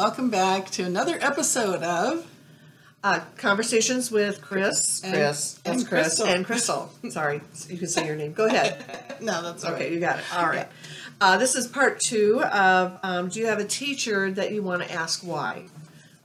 welcome back to another episode of Conversations with Chris. Chris. And Crystal. And Crystal. Sorry, you can say your name. Go ahead. No, that's all Okay, right. you got it. All right. This is part 2 of do you have a teacher that you want to ask why?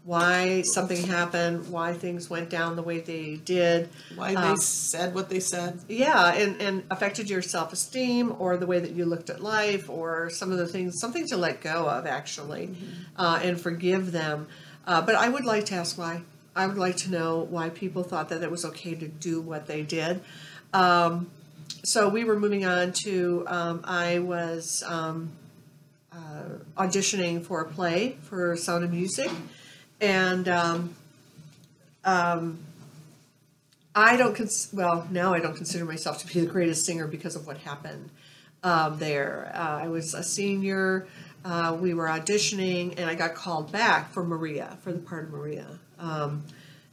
Why something happened, why things went down the way they did. Why they said what they said. Yeah, and affected your self-esteem or the way that you looked at life or some of the things, something to let go of actually, and forgive them. But I would like to ask why. I would like to know why people thought that it was okay to do what they did. So we were moving on to, I was auditioning for a play for Sound of Music. And I don't, now I don't consider myself to be the greatest singer because of what happened there. I was a senior, we were auditioning, and I got called back for Maria, for the part of Maria.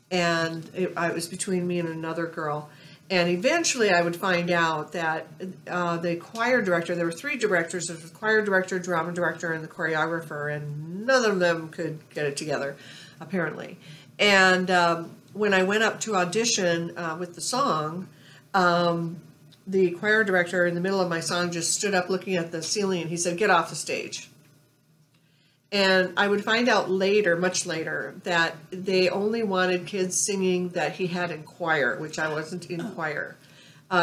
And it was between me and another girl. And eventually I would find out that the choir director, there were 3 directors, there was the choir director, drama director, and the choreographer, and none of them could get it together, apparently. And when I went up to audition with the song, the choir director in the middle of my song just stood up looking at the ceiling, and he said, "Get off the stage." And I would find out later, much later, that they only wanted kids singing that he had in choir, which I wasn't in choir,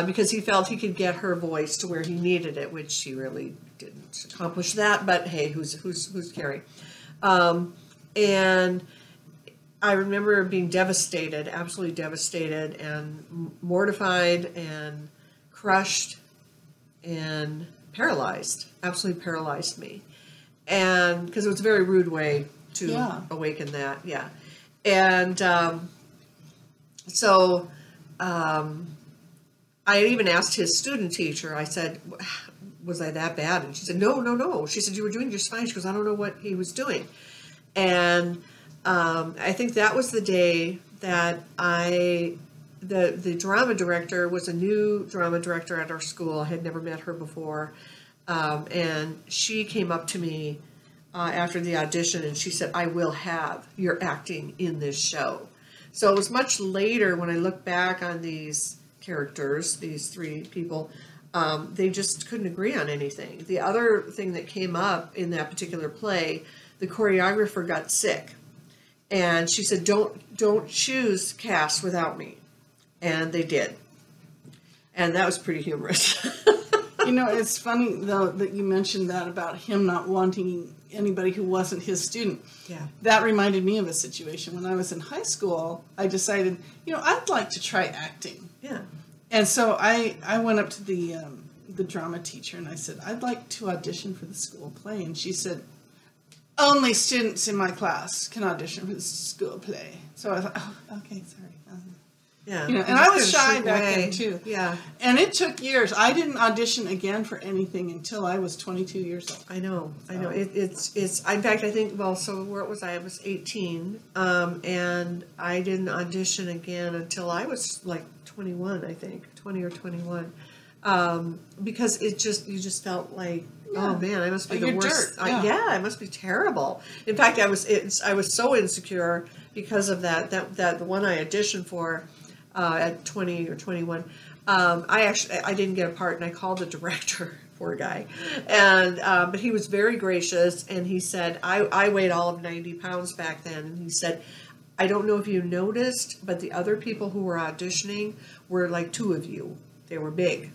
because he felt he could get her voice to where he needed it, which he really didn't accomplish that. But hey, who's Carrie? And I remember being devastated, absolutely devastated, and mortified, and crushed, and paralyzed. Absolutely paralyzed me. And because it was a very rude way to awaken that, and so I even asked his student teacher. I said, "Was I that bad?" And she said, "No." She said, "You were doing just fine." She goes, "I don't know what he was doing," and I think that was the day that the drama director was a new drama director at our school. I had never met her before. And she came up to me after the audition, and she said, "I will have your acting in this show." So it was much later when I look back on these characters, these 3 people, they just couldn't agree on anything. The other thing that came up in that particular play, the choreographer got sick, and she said, don't choose cast without me. And they did. And that was pretty humorous. You know, it's funny, though, that you mentioned that about him not wanting anybody who wasn't his student. Yeah. That reminded me of a situation. When I was in high school, I decided, I'd like to try acting. Yeah. And so I went up to the drama teacher, and I said, "I'd like to audition for the school play." And she said, "Only students in my class can audition for the school play." So I thought, "Oh, okay, sorry." Yeah. And I was shy back then too. Yeah. And it took years. I didn't audition again for anything until I was 22 years old. I know. It's in fact, I think, so where was I? I was 18. And I didn't audition again until I was like 21, I think, 20 or 21. Because you just felt like, oh man, I must be the worst. I must be terrible. In fact, I was so insecure because of that the one I auditioned for, at 20 or 21, I didn't get a part, and I called the director, poor guy, and but he was very gracious, and he said, I weighed all of 90 pounds back then, and he said, "I don't know if you noticed, but the other people who were auditioning were like 2 of you. They were big,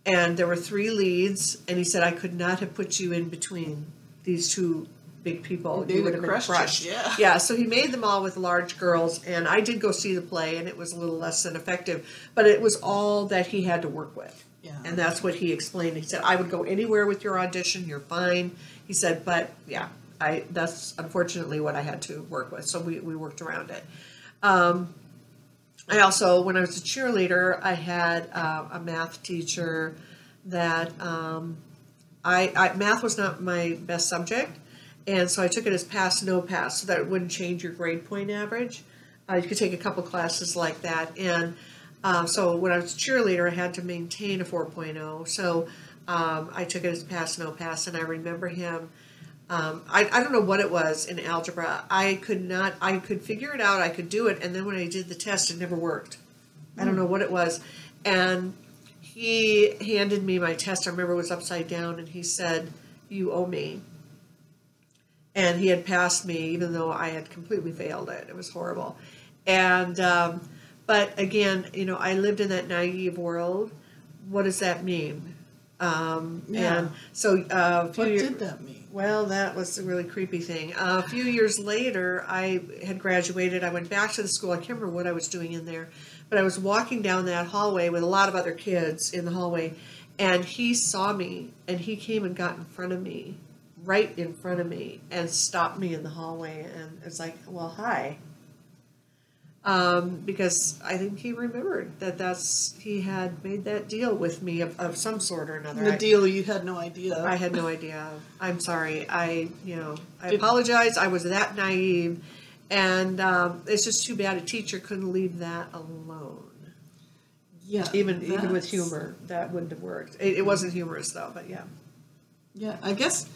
and there were 3 leads, and he said, I could not have put you in between these 2 big people. They would have been crushed. Yeah, so he made them all with large girls, and I did go see the play, and it was a little less than effective, but it was all that he had to work with. Yeah. And that's what he explained. He said, "I would go anywhere with your audition, you're fine." He said, "But yeah, that's unfortunately what I had to work with." So we worked around it. I also, when I was a cheerleader, I had a math teacher that math was not my best subject. And so I took it as pass, no pass, so that it wouldn't change your grade point average. You could take a couple classes like that. And so when I was a cheerleader, I had to maintain a 4.0. So I took it as pass, no pass. And I remember him I don't know what it was in algebra. I could figure it out, I could do it, and then when I did the test, it never worked. I don't know what it was. And he handed me my test. I remember it was upside down, and he said, "You owe me." And he had passed me, even though I had completely failed it. It was horrible. And, but again, I lived in that naive world. What does that mean? And so, what did that mean? Well, that was a really creepy thing. A few years later, I had graduated. I went back to the school. I can't remember what I was doing in there, but I was walking down that hallway with a lot of other kids in the hallway, and he saw me, and he came and got in front of me, right in front of me, and stopped me in the hallway, and it's like, well, hi. Because I think he remembered he had made that deal with me of some sort or another. The deal you had no idea. I had no idea. I'm sorry. I apologize. I was that naive, and it's just too bad a teacher couldn't leave that alone. Yeah, even with humor, that wouldn't have worked. It wasn't humorous though, but yeah. Yeah, I guess.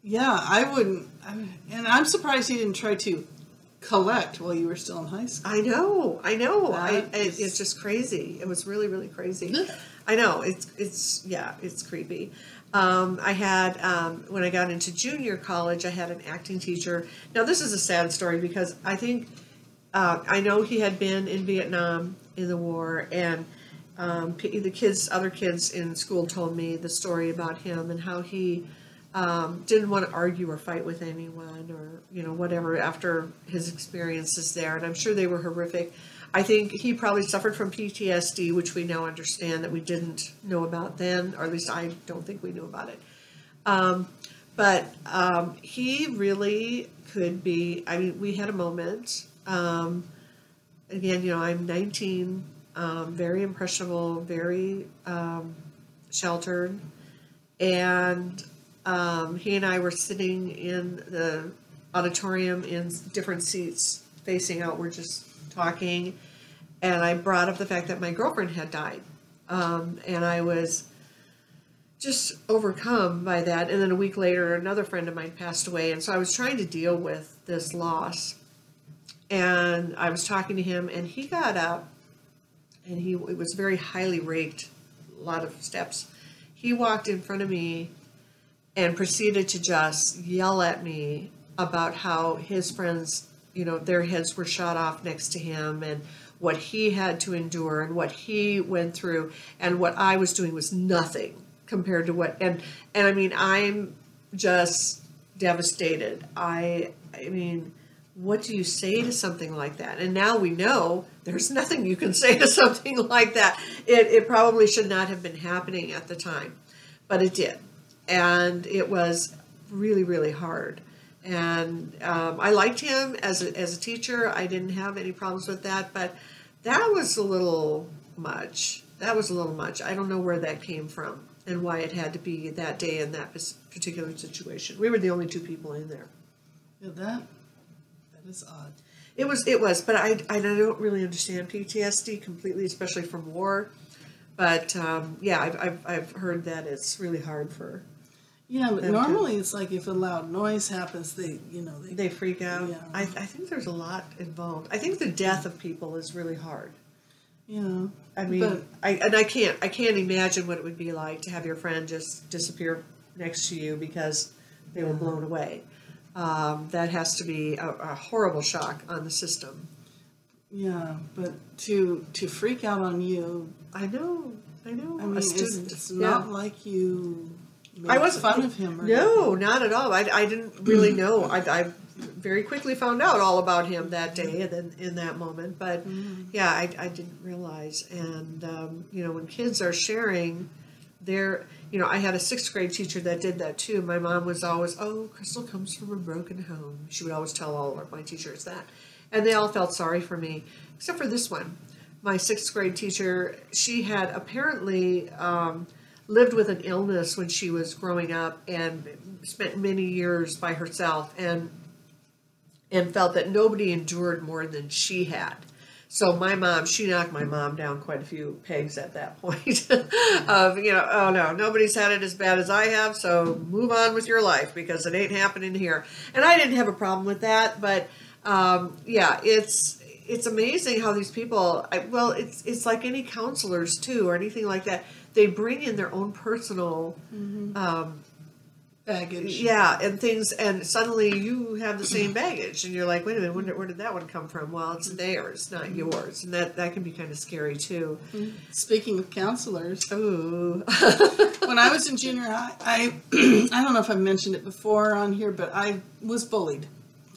Yeah, I wouldn't, and I'm surprised he didn't try to collect while you were still in high school. I know. It's just crazy. It was really, really crazy. I know. It's creepy. I had, when I got into junior college, I had an acting teacher. Now, this is a sad story because I think, I know he had been in Vietnam in the war, and other kids in school told me the story about him and how he didn't want to argue or fight with anyone or, whatever after his experiences there. And I'm sure they were horrific. I think he probably suffered from PTSD, which we now understand that we didn't know about then, or at least I don't think we knew about it. But he really could be, we had a moment. Again, I'm 19, very impressionable, very sheltered. And he and I were sitting in the auditorium in different seats facing out. We're just talking. And I brought up the fact that my girlfriend had died. And I was just overcome by that. And then a week later, another friend of mine passed away. And so I was trying to deal with this loss. And I was talking to him, and he got up, and it was very highly raked, a lot of steps. He walked in front of me and proceeded to just yell at me about how his friends, their heads were shot off next to him, and what he had to endure and what he went through, and what I was doing was nothing compared to what, and I'm just devastated. I mean, what do you say to something like that? And now we know there's nothing you can say to something like that. It probably should not have been happening at the time, but it did. And it was really, really hard. And I liked him as a teacher. I didn't have any problems with that, but that was a little much. I don't know where that came from and why it had to be that day in that particular situation. We were the only two people in there. Yeah, that is odd. It was, but I don't really understand PTSD completely, especially from war. But I've heard that it's really hard for. Yeah, but normally it's like if a loud noise happens, they freak out. Yeah. I think there's a lot involved. I think the death of people is really hard. Yeah. I can't imagine what it would be like to have your friend just disappear next to you because they were blown away. That has to be a horrible shock on the system. Yeah, but to freak out on you. I know. I mean, it's not like you I wasn't fun of him. No, not at all. I didn't really know. I very quickly found out all about him that day and then in that moment. But yeah, I didn't realize. And when kids are sharing I had a 6th grade teacher that did that too. My mom was always, Crystal comes from a broken home. She would always tell all of my teachers that. And they all felt sorry for me, except for this one. My 6th grade teacher, she had apparently lived with an illness when she was growing up and spent many years by herself and felt that nobody endured more than she had. So my mom, she knocked my mom down quite a few pegs at that point of, oh no, nobody's had it as bad as I have, so move on with your life because it ain't happening here. And I didn't have a problem with that, but yeah, it's amazing how these people, it's like any counselors too, or anything like that. They bring in their own personal baggage. Yeah, and things, and suddenly you have the same baggage, and you're like, wait a minute, where did that one come from? Well, it's theirs, not yours, and that can be kind of scary too. Speaking of counselors, Ooh. when I was in junior high, I don't know if I've mentioned it before on here, but I was bullied,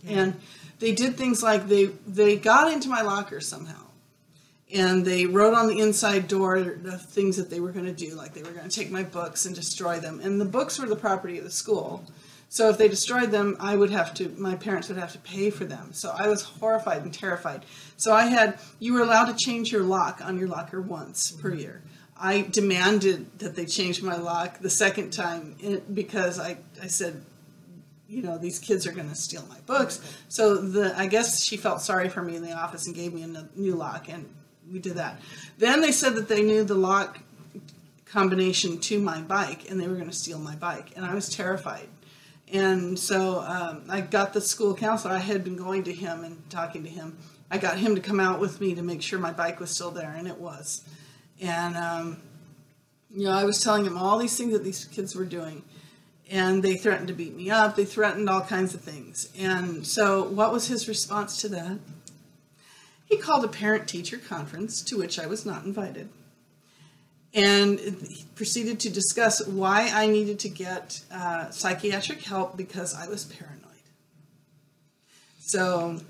and they did things like they got into my locker somehow. And they wrote on the inside door the things that they were going to do, like they were going to take my books and destroy them. And the books were the property of the school. So if they destroyed them, my parents would have to pay for them. So I was horrified and terrified. So you were allowed to change your lock on your locker once per year. I demanded that they change my lock the second time because I said, these kids are going to steal my books. So I guess she felt sorry for me in the office and gave me a new lock, and we did that. Then they said that they knew the lock combination to my bike, and they were going to steal my bike, and I was terrified. And so I got the school counselor. I had been going to him and talking to him. I got him to come out with me to make sure my bike was still there, and it was. And, I was telling him all these things that these kids were doing, and they threatened to beat me up. They threatened all kinds of things. And so what was his response to that? He called a parent-teacher conference, to which I was not invited, and he proceeded to discuss why I needed to get psychiatric help because I was paranoid. So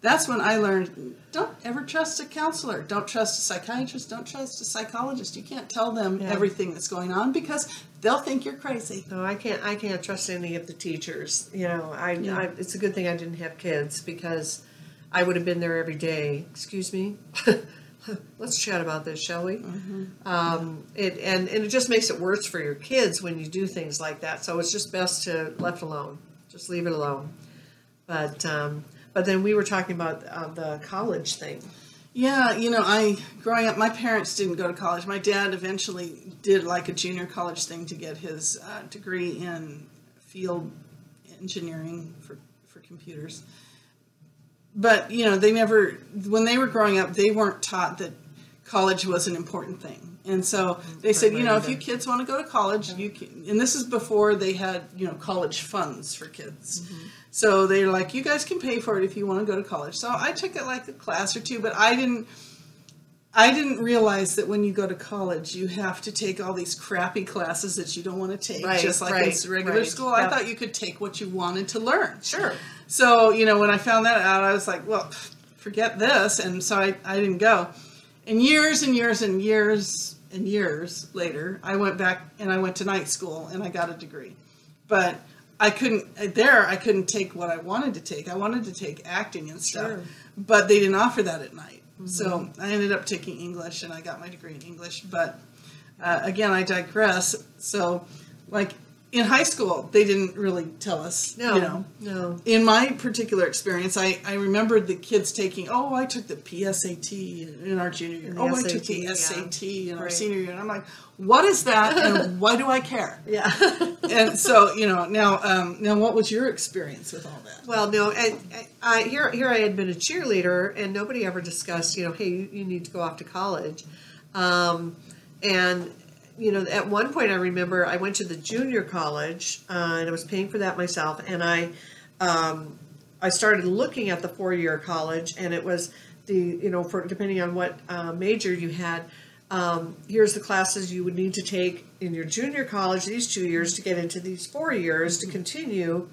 that's when I learned, don't ever trust a counselor. Don't trust a psychiatrist. Don't trust a psychologist. You can't tell them everything that's going on because they'll think you're crazy. No, I can't trust any of the teachers. It's a good thing I didn't have kids because I would have been there every day. Excuse me. Let's chat about this, shall we? Mm-hmm. It just makes it worse for your kids when you do things like that. So it's just best to left alone. Just leave it alone. But then we were talking about the college thing. Yeah, growing up, my parents didn't go to college. My dad eventually did like a junior college thing to get his degree in field engineering for computers. But, they never, when they were growing up, they weren't taught that college was an important thing. And so they said, if you kids want to go to college, you can. And this is before they had, college funds for kids. Mm-hmm. So they're like, you guys can pay for it if you want to go to college. So I took it like a class or two, but I didn't realize that when you go to college, you have to take all these crappy classes that you don't want to take, just like in regular school. I thought you could take what you wanted to learn. Sure. So, when I found that out, I was like, well, forget this. And so I didn't go. And years and years and years and years later, I went back and I went to night school and I got a degree. But I couldn't take what I wanted to take. I wanted to take acting and stuff, but they didn't offer that at night. Mm-hmm. So I ended up taking English and I got my degree in English. But again, I digress. So like in high school, they didn't really tell us, No. In my particular experience, I remembered the kids taking, I took the PSAT in our junior year. I took the SAT in our senior year. And I'm like, what is that and why do I care? Yeah. And so, now what was your experience with all that? Well, no, I here I had been a cheerleader and nobody ever discussed, hey, you need to go off to college. And at one point I remember I went to the junior college and I was paying for that myself, and I started looking at the 4-year college, and it was for depending on what major you had, here's the classes you would need to take in your junior college these 2 years to get into these 4 years to continue.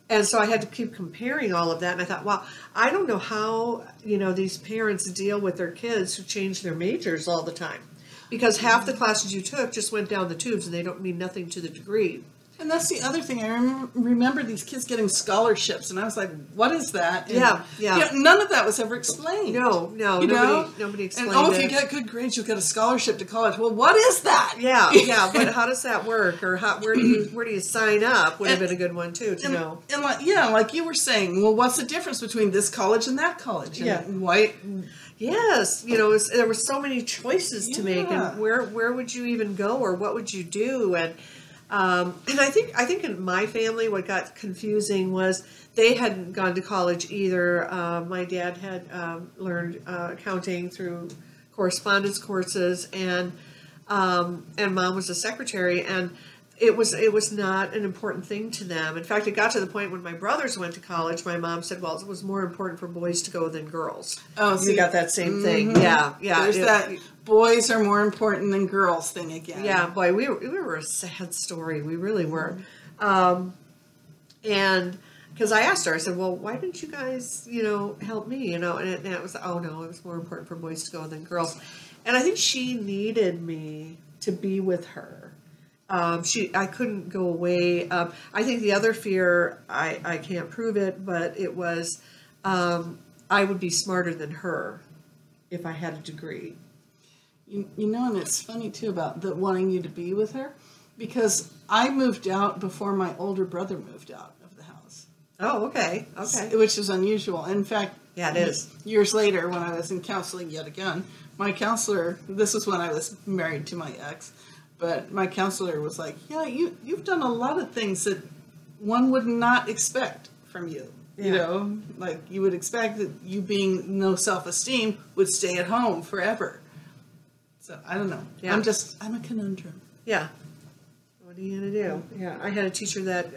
And so I had to keep comparing all of that, and I thought, wow, I don't know how these parents deal with their kids who change their majors all the time. Because half the classes you took just went down the tubes and they don't mean nothing to the degree. And that's the other thing. I remember these kids getting scholarships, and I was like, "What is that?" And, Yeah. you know, none of that was ever explained. No, You nobody explained and, it. if you get good grades, you'll get a scholarship to college. Well, what is that? Yeah, but how does that work? Or where do you sign up? Would have been a good one too to know. And like you were saying, well, what's the difference between this college and that college? And Yeah. white. Yes, there were so many choices to make, and where would you even go, or what would you do? And I think in my family, what got confusing was they hadn't gone to college either. My dad had learned accounting through correspondence courses, and mom was a secretary, and it was not an important thing to them. In fact, it got to the point when my brothers went to college, my mom said, well, it was more important for boys to go than girls. Oh, so you got that same thing. Yeah. There's that boys are more important than girls thing again. Yeah, boy, we were a sad story. We really were. And because I asked her, I said, well, why didn't you guys, help me? And it was, oh no, it was more important for boys to go than girls. And I think she needed me to be with her. I couldn't go away. I think the other fear, I can't prove it, but it was, I would be smarter than her if I had a degree. You know, and it's funny too about the wanting you to be with her, because I moved out before my older brother moved out of the house. Oh, okay. Which is unusual. In fact, yeah, it is. Years later, when I was in counseling yet again, my counselor, this was when I was married to my ex, but my counselor was like, yeah, you've done a lot of things that one would not expect from you. Yeah. Like you would expect that you being no self-esteem would stay at home forever. So I don't know. Yeah. I'm a conundrum. Yeah. What are you going to do? Yeah. I had a teacher that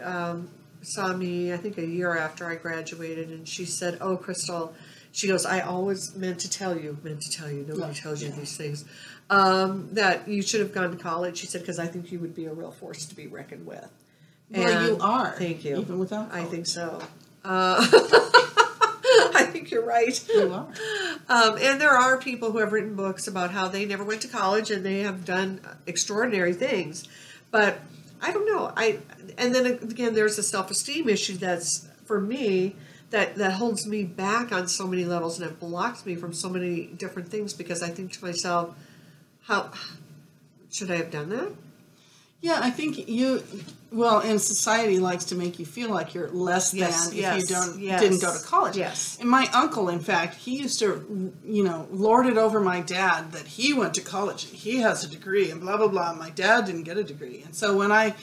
saw me, I think a year after I graduated, and she said, oh, Crystal, she goes, I always meant to tell you, nobody tells you these things, that you should have gone to college. She said, because I think you would be a real force to be reckoned with. Well, you are. Thank you. Even without college. I think so. I think you're right. You are. And there are people who have written books about how they never went to college and they have done extraordinary things. But I don't know. And then again, there's a self-esteem issue that's, for me, that holds me back on so many levels, and it blocks me from so many different things, because I think to myself, how should I have done that? Yeah, I think and society likes to make you feel like you're less than if you didn't go to college. Yes. And my uncle, in fact, he used to, lord it over my dad that he went to college and he has a degree and blah, blah, blah. My dad didn't get a degree. And so when I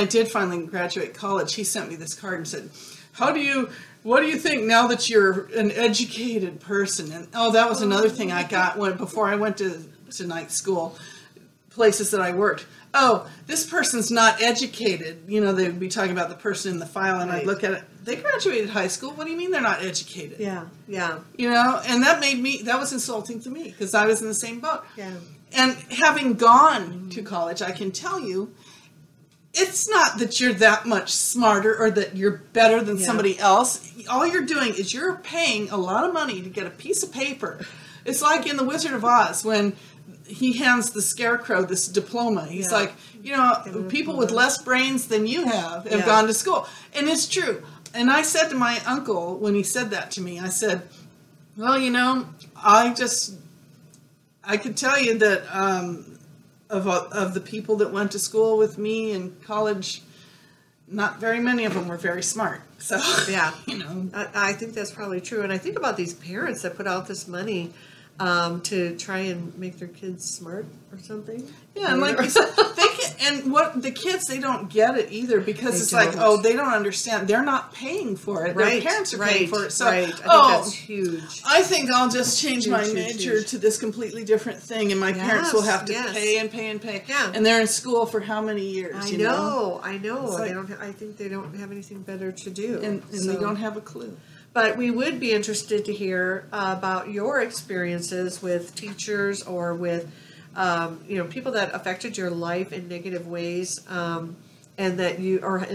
did finally graduate college, he sent me this card and said, what do you think now that you're an educated person? And that was another thing I got before I went to night school, places that I worked. Oh, this person's not educated. They'd be talking about the person in the file, and I'd look at it. They graduated high school. What do you mean they're not educated? Yeah. And that was insulting to me, because I was in the same boat. Yeah. And having gone to college, I can tell you, it's not that you're that much smarter or that you're better than somebody else. All you're doing is you're paying a lot of money to get a piece of paper. It's like in The Wizard of Oz when he hands the scarecrow this diploma. He's like, people with less brains than you have gone to school. And it's true. And I said to my uncle when he said that to me, I said, well, I could tell you that of the people that went to school with me in college, not very many of them were very smart. So, yeah, I think that's probably true. And I think about these parents that put out this money to try and make their kids smart or something. Yeah, and like you said, the kids, they don't get it either, because they don't understand. They're not paying for it. Right, their parents are paying for it. So, I think that's huge. I think I'll just change my major to this completely different thing, and my parents will have to pay and pay and pay. Yeah. And they're in school for how many years? I know. Like, I think they don't have anything better to do, and they don't have a clue. But we would be interested to hear about your experiences with teachers or with, people that affected your life in negative ways, and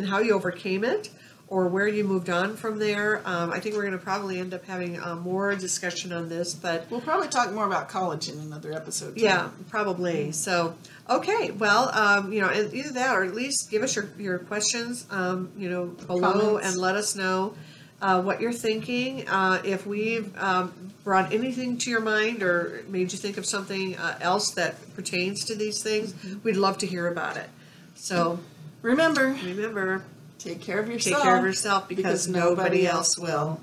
how you overcame it, or where you moved on from there. I think we're going to probably end up having more discussion on this, but We'll probably talk more about college in another episode. Too. yeah, probably. So, okay, well, either that or at least give us your questions, below Comments. and let us know what you're thinking. If we've brought anything to your mind or made you think of something else that pertains to these things, we'd love to hear about it. So, Remember, take care of yourself. Take care of yourself because nobody else will.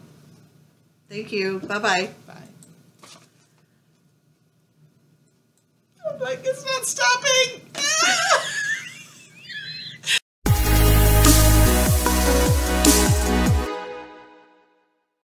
Thank you. Bye-bye. Bye. I'm like, it's not stopping.